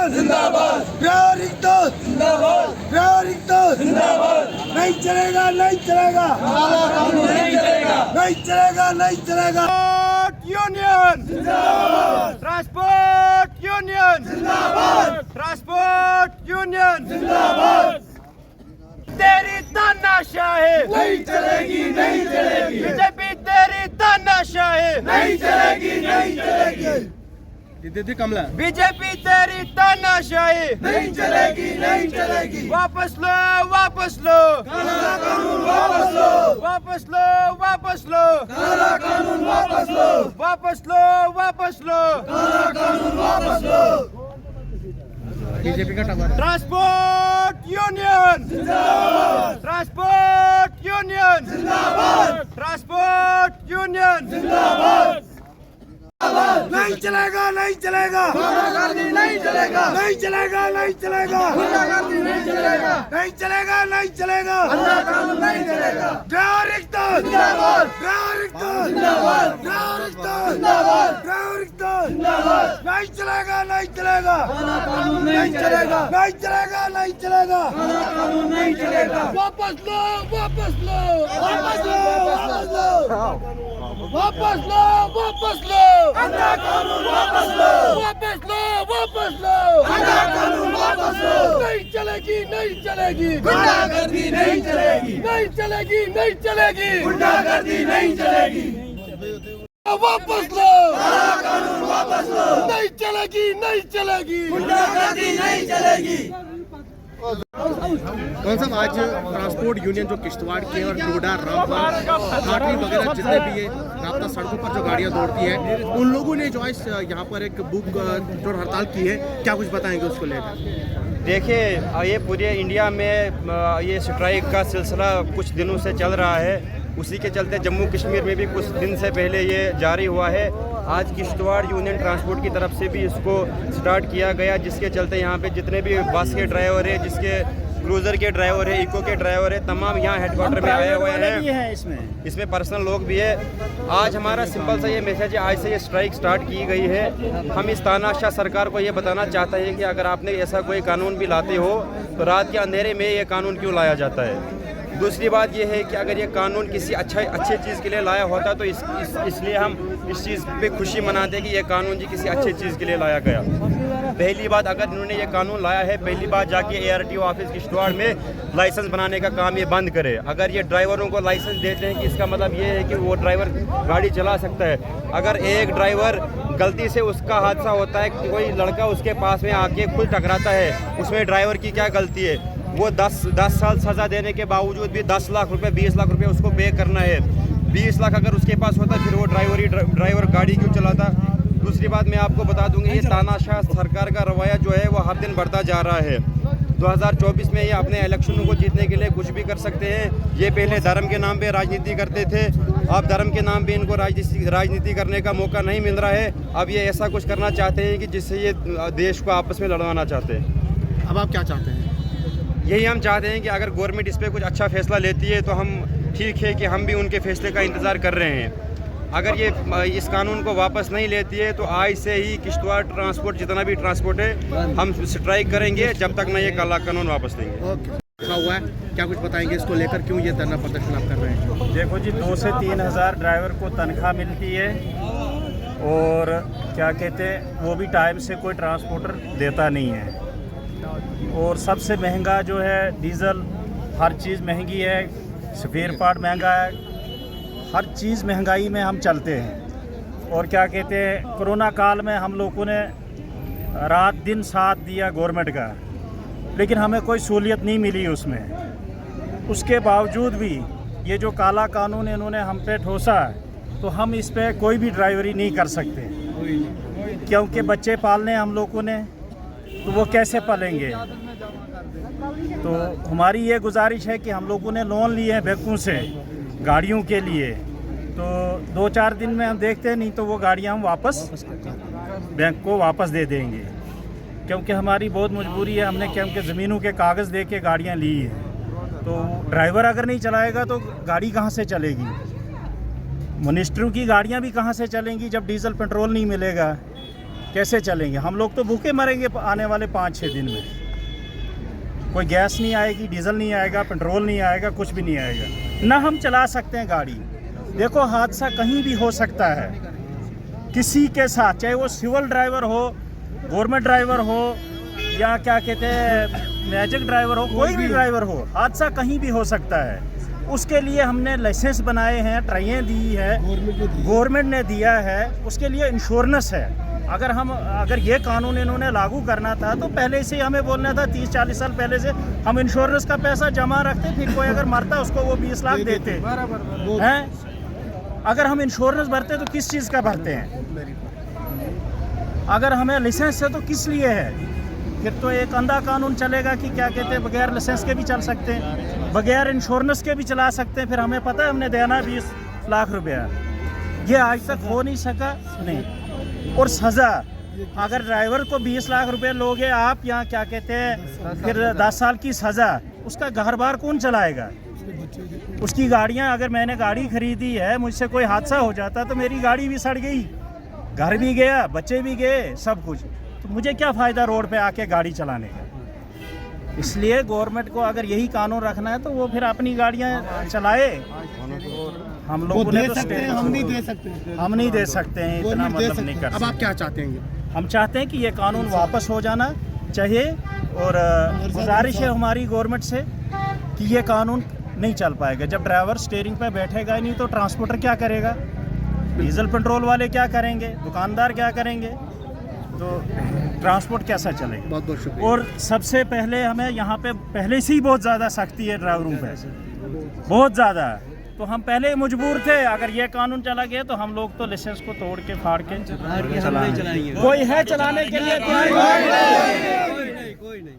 जिंदाबाद, प्रायोरिकता जिंदाबाद, प्रायोरिकता जिंदाबाद। नहीं चलेगा, नहीं चलेगा, काला कानून नहीं चलेगा, नहीं चलेगा, नहीं चलेगा। यूनियन जिंदाबाद, ट्रांसपोर्ट यूनियन जिंदाबाद, ट्रांसपोर्ट यूनियन जिंदाबाद। तेरी तानाशाही नहीं चलेगी, नहीं चलेगी, बीजेपी तेरी तानाशाही नहीं चलेगी, नहीं चलेगी। दीदी कमला, बीजेपी तेरी तानाशाही नहीं चलेगी, नहीं चलेगी। वापस लो, वापस लो, काला कानून वापस लो, वापस लो, वापस लो, काला कानून वापस लो, वापस लो, वापस लो, काला कानून वापस लो। बीजेपी का टमाटर। ट्रांसपोर्ट यूनियन जिंदाबाद, ट्रांसपोर्ट यूनियन जिंदाबाद, ट्रांसपोर्ट यूनियन जिंदाबाद। नहीं चलेगा, नहीं चलेगा, गुंडागर्दी नहीं चलेगा, नहीं चलेगा, नहीं चलेगा, गुंडागर्दी नहीं चलेगा, नहीं चलेगा, नहीं चलेगा, काला कानून नहीं चलेगा। प्रायोरिकता जिंदाबाद, प्रायोरिकता जिंदाबाद, प्रायोरिकता जिंदाबाद, प्रायोरिकता जिंदाबाद। नहीं चलेगा, नहीं चलेगा, काला कानून नहीं चलेगा, नहीं चलेगा, नहीं चलेगा, काला कानून नहीं चलेगा। वापस लो, वापस लो, वापस लो, वापस लो, वापस लो, वापस लो, काला कानून वापस लो, वापस लो, वापस लो, काला कानून वापस लो। नहीं चलेगी, नहीं चलेगी, गुंडागर्दी नहीं चलेगी, नहीं चलेगी, नहीं चलेगी, गुंडागर्दी नहीं चलेगी। वापस लो, काला कानून वापस लो। नहीं चलेगी, नहीं चलेगी, गुंडागर्दी नहीं चलेगी। कौन सा आज ट्रांसपोर्ट यूनियन जो किश्तवाड़ के और डोडा, रामपुर, घाटी वगैरह जितने भी ये रास्ता सड़कों पर जो गाड़ियां दौड़ती है, उन लोगों ने जो है यहाँ पर एक बुक जो हड़ताल की है, क्या कुछ बताएंगे उसको लेकर? देखिए, ये पूरे इंडिया में ये स्ट्राइक का सिलसिला कुछ दिनों से चल रहा है। उसी के चलते जम्मू कश्मीर में भी कुछ दिन से पहले ये जारी हुआ है। आज किश्तवाड़ यूनियन ट्रांसपोर्ट की तरफ से भी इसको स्टार्ट किया गया, जिसके चलते यहाँ पे जितने भी बस के ड्राइवर है, जिसके क्रूज़र के ड्राइवर है, इको के ड्राइवर है, तमाम यहाँ हेडक्वार्टर में आए हुए हैं। इसमें पर्सनल लोग भी है। आज हमारा सिंपल सा ये मैसेज है, आज से ये स्ट्राइक स्टार्ट की गई है। हम इस तानाशाह सरकार को ये बताना चाहते हैं कि अगर आपने ऐसा कोई कानून भी लाते हो तो रात के अंधेरे में ये कानून क्यों लाया जाता है। दूसरी बात यह है कि अगर ये कानून किसी अच्छे चीज़ के लिए लाया होता तो इसलिए हम इस चीज़ पे खुशी मनाते हैं कि ये कानून जी किसी अच्छी चीज़ के लिए लाया गया। पहली बात, अगर इन्होंने ये कानून लाया है, पहली बात जाके ARTO ऑफिस किश्तवाड़ में लाइसेंस बनाने का काम ये बंद करे। अगर ये ड्राइवरों को लाइसेंस देते हैं कि इसका मतलब ये है कि वो ड्राइवर गाड़ी चला सकता है। अगर एक ड्राइवर गलती से उसका हादसा होता है, कोई लड़का उसके पास में आके खुद टकराता है, उसमें ड्राइवर की क्या गलती है? वो 10 साल सज़ा देने के बावजूद भी 10 लाख रुपए 20 लाख रुपए उसको पे करना है। 20 लाख अगर उसके पास होता फिर वो ड्राइवर गाड़ी क्यों चलाता? दूसरी बात मैं आपको बता दूंगी, ये तानाशाह सरकार का रवैया जो है वो हर दिन बढ़ता जा रहा है। 2024 में ये अपने इलेक्शनों को जीतने के लिए कुछ भी कर सकते हैं। ये पहले धर्म के नाम पे राजनीति करते थे, अब धर्म के नाम पे इनको राजनीति करने का मौका नहीं मिल रहा है। अब ये ऐसा कुछ करना चाहते हैं कि जिससे ये देश को आपस में लड़वाना चाहते हैं। अब आप क्या चाहते हैं? यही हम चाहते हैं कि अगर गवर्नमेंट इस पर कुछ अच्छा फैसला लेती है तो हम ठीक है कि हम भी उनके फैसले का इंतज़ार कर रहे हैं। अगर ये इस कानून को वापस नहीं लेती है तो आज से ही किश्तवाड़ ट्रांसपोर्ट जितना भी ट्रांसपोर्ट है हम स्ट्राइक करेंगे जब तक न ये काला कानून वापस देंगे। ओके, हुआ है, क्या कुछ बताएंगे इसको लेकर, क्यों ये धरना प्रदर्शन आप कर रहे हैं? देखो जी, 2 से 3 हज़ार ड्राइवर को तनख्वाह मिलती है और क्या कहते हैं, वो भी टाइम से कोई ट्रांसपोर्टर देता नहीं है। और सबसे महंगा जो है डीज़ल, हर चीज़ महंगी है, स्पेयर पार्ट महंगा है, हर चीज़ महंगाई में हम चलते हैं। और क्या कहते हैं, कोरोना काल में हम लोगों ने रात दिन साथ दिया गवर्नमेंट का, लेकिन हमें कोई सहूलियत नहीं मिली उसमें। उसके बावजूद भी ये जो काला कानून इन्होंने हम पे ठोसा है, तो हम इस पे कोई भी ड्राइवरी नहीं कर सकते, क्योंकि बच्चे पालने हम लोगों ने, तो वो कैसे पालेंगे। तो हमारी ये गुजारिश है कि हम लोगों ने लोन लिए हैं बैंकों से गाड़ियों के लिए, तो 2-4 दिन में हम देखते हैं, नहीं तो वो गाड़ियाँ हम वापस बैंक को वापस दे देंगे, क्योंकि हमारी बहुत मजबूरी है। हमने क्योंकि ज़मीनों के कागज़ दे के गाड़ियाँ ली हैं, तो ड्राइवर अगर नहीं चलाएगा तो गाड़ी कहाँ से चलेगी। मिनिस्टरों की गाड़ियाँ भी कहाँ से चलेंगी जब डीज़ल पेट्रोल नहीं मिलेगा। कैसे चलेंगे? हम लोग तो भूखे मरेंगे आने वाले 5-6 दिन में। कोई गैस नहीं आएगी, डीजल नहीं आएगा, पेट्रोल नहीं आएगा, कुछ भी नहीं आएगा, ना हम चला सकते हैं गाड़ी। देखो हादसा कहीं भी हो सकता है किसी के साथ, चाहे वो सिविल ड्राइवर हो, गवर्नमेंट ड्राइवर हो, या क्या कहते हैं मैजिक ड्राइवर हो, कोई भी ड्राइवर हो, हादसा कहीं भी हो सकता है। उसके लिए हमने लाइसेंस बनाए हैं, ट्राइयाँ दी है, गवर्नमेंट ने दिया है, उसके लिए इंश्योरेंस है। अगर ये कानून इन्होंने लागू करना था तो पहले से हमें बोलना था, 30-40 साल पहले से हम इंश्योरेंस का पैसा जमा रखते, फिर कोई अगर मरता उसको वो 20 लाख देते हैं। अगर हम इंश्योरेंस भरते तो किस चीज़ का भरते हैं? अगर हमें लाइसेंस है तो किस लिए है? फिर तो एक अंधा कानून चलेगा कि क्या कहते हैं बगैर लाइसेंस के भी चल सकते हैं, बगैर इंश्योरेंस के भी चला सकते हैं। फिर हमें पता है हमने देना 20 लाख रुपया, ये आज तक हो नहीं सका। नहीं, और सज़ा अगर ड्राइवर को 20 लाख रुपए लोगे आप, यहाँ क्या कहते हैं फिर 10 साल की सज़ा, उसका घर बार कौन चलाएगा? उसकी गाड़ियाँ, अगर मैंने गाड़ी खरीदी है, मुझसे कोई हादसा हो जाता तो मेरी गाड़ी भी सड़ गई, घर भी गया, बच्चे भी गए, सब कुछ, तो मुझे क्या फ़ायदा रोड पे आके गाड़ी चलाने का? इसलिए गवर्नमेंट को अगर यही कानून रखना है तो वो फिर अपनी गाड़ियाँ चलाए। हम लोग दे सकते हैं, हम नहीं दे सकते, हम नहीं दे सकते हैं, इतना मतलब नहीं कर सकते। अब आप क्या चाहते हैं? हम चाहते हैं कि ये कानून वापस हो जाना चाहिए, और गुजारिश है हमारी गवर्नमेंट से कि ये कानून नहीं चल पाएगा। जब ड्राइवर स्टीयरिंग पे बैठेगा ही नहीं तो ट्रांसपोर्टर क्या करेगा? डीजल पेट्रोल वाले क्या करेंगे? दुकानदार क्या करेंगे? तो ट्रांसपोर्ट कैसा चलेगा? बहुत बहुत शुक्रिया। और सबसे पहले हमें यहाँ पे पहले से ही बहुत ज़्यादा सख्ती है ड्राइवरों पे, बहुत ज़्यादा। तो हम पहले ही मजबूर थे, अगर ये कानून चला गया तो हम लोग तो लाइसेंस को तोड़ के फाड़ के चलाएंगे। कोई है चलाने के लिए? कोई नहीं।